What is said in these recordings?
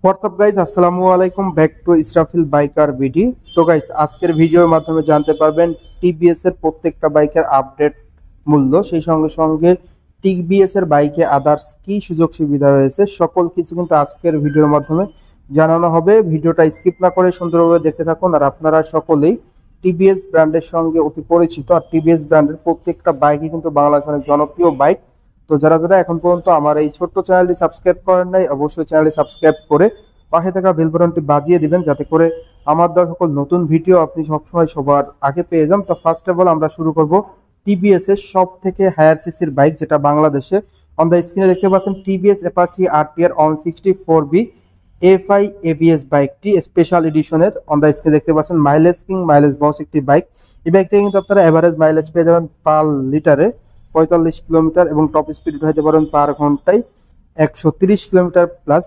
WhatsApp guys, আসসালামু আলাইকুম, back to Israfil biker ভিডি। তো গাইজ, আজকের ভিডিওর মাধ্যমে জানতে পারবেন টিভিএস এর প্রত্যেকটা বাইকের আপডেট মূল্য, সেই সঙ্গে সঙ্গে টিভিএস এর বাইকে আদার্স কি সুযোগ সুবিধা রয়েছে, সকল কিছু কিন্তু আজকের ভিডিওর মাধ্যমে জানানো হবে। ভিডিওটা স্কিপ না করে সুন্দরভাবে দেখতে থাকুন। আর আপনারা সকলেই টিভিএস ব্র্যান্ডের সঙ্গে অতি পরিচিত, আর টিভিএস ব্র্যান্ডের প্রত্যেকটা বাইকই কিন্তু বাংলাদেশের অনেক জনপ্রিয় বাইক। তো যারা যারা এখন পর্যন্ত আমার এই ছোট্ট চ্যানেলটি সাবস্ক্রাইব করেন নাই, অবশ্যই চ্যানেলটি সাবস্ক্রাইব করে পাশে থাকা বেল বাটনটি বাজিয়ে দিবেন, যাতে করে আমার দেওয়া সকল নতুন ভিডিও আপনি সবসময় সবার আগে পেয়ে যান। তো ফার্স্ট অফ অল আমরা শুরু করব টিভিএস এর সব থেকে হায়ার সিসির বাইক, যেটা বাংলাদেশে অন দ্য স্ক্রিনে দেখতে পাচ্ছেন টিভিএস অ্যাপাচি আরটিআর 164বি এফআই এবিএস বাইকটি স্পেশাল এডিশনের। অন দ্য স্ক্রিনে দেখতে পাচ্ছেন মাইলেজ কিং মাইলেজ বস একটি বাইক। এই বাইক থেকে কিন্তু আপনারা এভারেজ মাইলেজ পেয়ে যাবেন পার লিটারে 45 কিলোমিটার এবং টপ স্পিড উঠাইতে পারেন পার ঘন্টায় 130 কিলোমিটার প্লাস।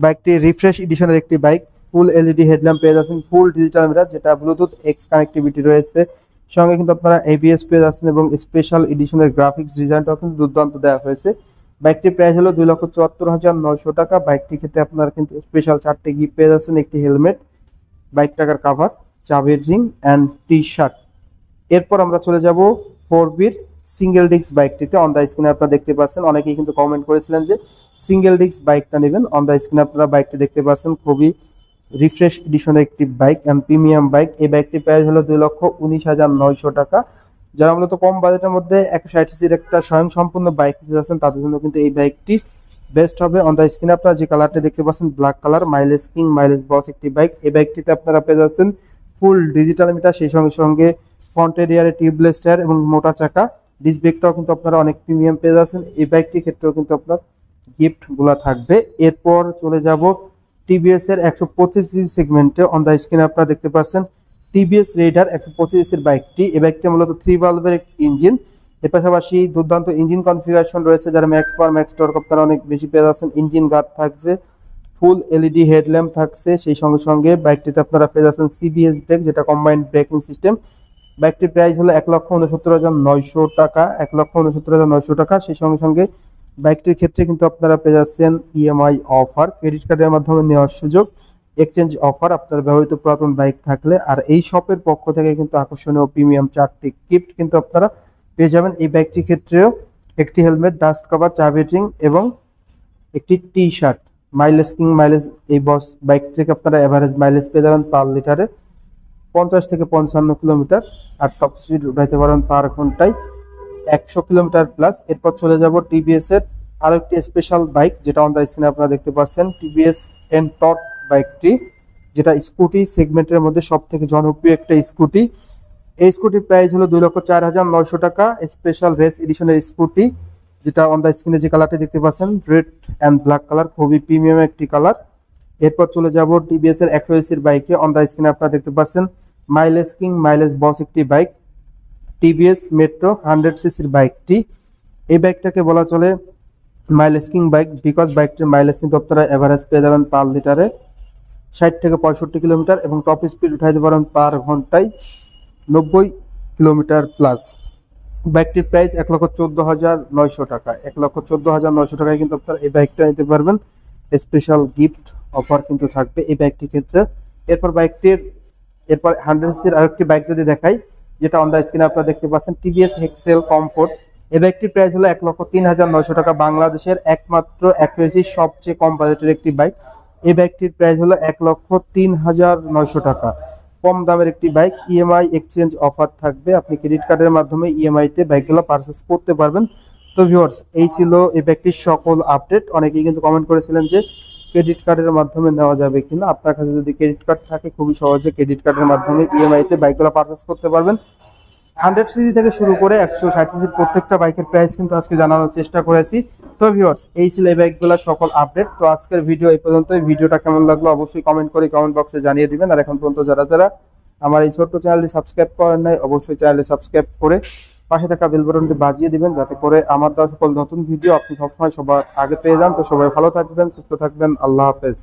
বাইকটি রিফ্রেশ এডিশনের একটি বাইক। ফুল এলইডি হেডল্যাম্প পেয়ে যাচ্ছেন, ফুল ডিজিটাল মিটার যেটা ব্লুটুথ এক্স কানেক্টিভিটি রয়েছে, সঙ্গে কিন্তু আপনারা এবিএস পেয়ে যাচ্ছেন এবং স্পেশাল এডিশনের গ্রাফিক্স ডিজাইনটাও কিন্তু দুর্দান্ত দেওয়া হয়েছে। বাইকটির প্রাইস হলো 2,74,900 টাকা। বাইকটির ক্ষেত্রে আপনারা কিন্তু স্পেশাল 4টে গিফট পেয়ে যাচ্ছেন, একটি হেলমেট, বাইক টাকার কাভার, চাবির রিং অ্যান্ড টি শার্ট। এরপর আমরা চলে যাব 4বির সিঙ্গেল ডিস্ক বাইকটিতে। অন দ্য স্ক্রিনে আপনারা দেখতে পাচ্ছেন, অনেকেই কিন্তু কমেন্ট করেছিলেন যে সিঙ্গেল ডিস্ক বাইকটা নেবেন। অন দ্য স্ক্রিনে আপনারা বাইকটি দেখতে পাচ্ছেন, খুবই রিফ্রেশ এডিশনের একটি বাইক অ্যান্ড প্রিমিয়াম বাইক। এই বাইকটির প্রাইস হলো 2,19,900 টাকা। যারা মূলত কম বাজেটের মধ্যে 160 সিসির একটা স্বয়ংসম্পূর্ণ বাইক নিতে যাচ্ছেন, তাদের জন্য কিন্তু এই বাইকটি বেস্ট হবে। অন দ্য স্ক্রিনে আপনারা যে কালারটি দেখতে পাচ্ছেন, black colour, mileage king mileage boss একটি বাইক। এই বাইকটিতে আপনারা পেয়ে যাচ্ছেন ফুল ডিজিটাল মিটার, সেই সঙ্গে সঙ্গে ফ্রন্টের এয়ারে টিউবলেস টায়ার এবং মোটা চাকা। ডিস্ক ব্রেকটাও কিন্তু আপনারা অনেক প্রিমিয়াম পেয়ে যাচ্ছেন। এই বাইকটির ক্ষেত্রেও কিন্তু আপনার গিফট গুলা থাকবে। এরপর চলে যাব টিভিএস এর 125 সিসি সেগমেন্টে। অন দ্য স্ক্রিনে আপনারা দেখতে পাচ্ছেন টিভিএস রেইডার 125 সিসির বাইকটি। এই বাইকটি মূলত 3 ভালভের একটি ইঞ্জিন, এর পাশাপাশি দুর্দান্ত ইঞ্জিন কনফিগারেশন রয়েছে, যারা ম্যাক্স পাওয়ার ম্যাক্স টর্ক আপনারা অনেক বেশি পেয়ে যাচ্ছেন। ইঞ্জিন গার্ড থাকছে, ফুল এলইডি হেডল্যাম্প থাকছে, সেই সঙ্গে সঙ্গে বাইকটিতে আপনারা পেয়ে যাচ্ছেন সিবিএস ব্রেক, যেটা কম্বাইন্ড ব্রেকিং সিস্টেম। বাইকটির প্রাইস হলো 1,69,900 টাকা, 1,69,900 টাকা। সেই সঙ্গে সঙ্গে বাইকটির ক্ষেত্রে কিন্তু আপনারা পেয়ে যাচ্ছেন ইএমআই অফার, ক্রেডিট কার্ডের মাধ্যমে নেওয়ার সুযোগ, এক্সচেঞ্জ অফার আপনার ব্যবহৃত পুরাতন বাইক থাকলে। আর এই শপের পক্ষ থেকে কিন্তু আকর্ষণীয় প্রিমিয়াম 4টি গিফট কিন্তু আপনারা পেয়ে যাবেন। এই বাইকটির ক্ষেত্রেও একটি হেলমেট, ডাস্ট কভার, চাবি রিং এবং একটি T shirt. Mileage king mileage এই বস বাইক থেকে আপনারা এভারেজ মাইলেজ পেয়ে যাবেন পার লিটারে 50 থেকে 55 কিলোমিটার, আর টপ স্পিড উঠাইতে পারেন পার ঘন্টায় 100 কিলোমিটার প্লাস। এরপর চলে যাব টিভিএস এর আরো একটি স্পেশাল বাইক, যেটা অন দ্য স্ক্রিনে আপনারা দেখতে পাচ্ছেন, টিভিএস এনটর্ক বাইকটি, যেটা স্কুটি সেগমেন্টের মধ্যে সব থেকে জনপ্রিয় একটা স্কুটি। এই স্কুটির প্রাইস হলো 2,04,900 টাকা। স্পেশাল রেস এডিশনের স্কুটি, যেটা অন দ্য স্ক্রিনে যে কালারটি দেখতে পাচ্ছেন, রেড অ্যান্ড ব্ল্যাক কালার, খুবই প্রিমিয়াম একটি কালার। এরপর চলে যাব টিভিএস এর 100 সিসির বাইকে। অন দ্য স্ক্রিনে আপনারা দেখতে পাচ্ছেন মাইলেজ কিং মাইলেজ বস একটি বাইক, টিভিএস মেট্রো 100 সিসির বাইকটি। এই বাইকটাকে বলা চলে মাইলেজ কিং বাইক, বিকজ বাইকটির মাইলেজ কিন্তু আপনারা এভারেজ পেয়ে যাবেন পার লিটারে 60 থেকে 65 কিলোমিটার এবং টপ স্পিড উঠাইতে পারেন পার ঘন্টায় 90 কিলোমিটার প্লাস। বাইকটির প্রাইস 1,14,900 টাকা, 1,14,900 টাকায় কিন্তু আপনারা এই বাইকটা নিতে পারবেন। স্পেশাল গিফট অফার কিন্তু থাকবে এই বাইকটির ক্ষেত্রে। এরপর 100 সিসির আরেকটি বাইক যদি দেখাই, যেটা অন দ্য স্ক্রিনে আপনারা দেখতে পাচ্ছেন, টিভিএস এক্সেল কমফোর্ট। এই বাইকটির প্রাইস হলো 1,03,900 টাকা। বাংলাদেশের একমাত্র 100 সিসির সবচেয়ে কম বাজেটের একটি বাইক। এই বাইকটির প্রাইস হলো 1,03,900 টাকা, কম দামের একটি বাইক। ইএমআই এক্সচেঞ্জ অফার থাকবে, আপনি ক্রেডিট কার্ডের মাধ্যমে ইএমআই তে বাইকগুলো পারচেস করতে পারবেন। তো ভিউয়ার্স, এই ছিল এই বাইকটির সকল আপডেট। অনেকেই কিন্তু কমেন্ট করেছিলেন যে ক্রেডিট কার্ডের মাধ্যমে নেওয়া যাবে কিনা। আপনার কাছে যদি ক্রেডিট কার্ড থাকে, খুবই সহজে ক্রেডিট কার্ডের মাধ্যমে ইএমআই তে বাইকগুলো পারচেস করতে পারবেন। 100 সিসি থেকে শুরু করে 160 সিসির প্রত্যেকটা বাইকের প্রাইস কিন্তু আজকে জানানোর চেষ্টা করেছি। তো ভিউয়ার্স, এই ছিল এই বাইকগুলোর সকল আপডেট। তো আজকের ভিডিও এই পর্যন্তই। ভিডিওটা কেমন লাগলো অবশ্যই কমেন্ট করে কমেন্ট বক্সে জানিয়ে দিবেন। আর এখন পর্যন্ত যারা যারা আমার এই ছোট্ট চ্যানেলটি সাবস্ক্রাইব করেন নাই, অবশ্যই চ্যানেলটি সাবস্ক্রাইব করে পাশে থাকা বেল বাটনটি বাজিয়ে দিবেন, যাতে করে আমার দেওয়া সকল নতুন ভিডিও আপনি সবসময় সবার আগে পেয়ে যান। তো সবাই ভালো থাকবেন, সুস্থ থাকবেন, আল্লাহ হাফেজ।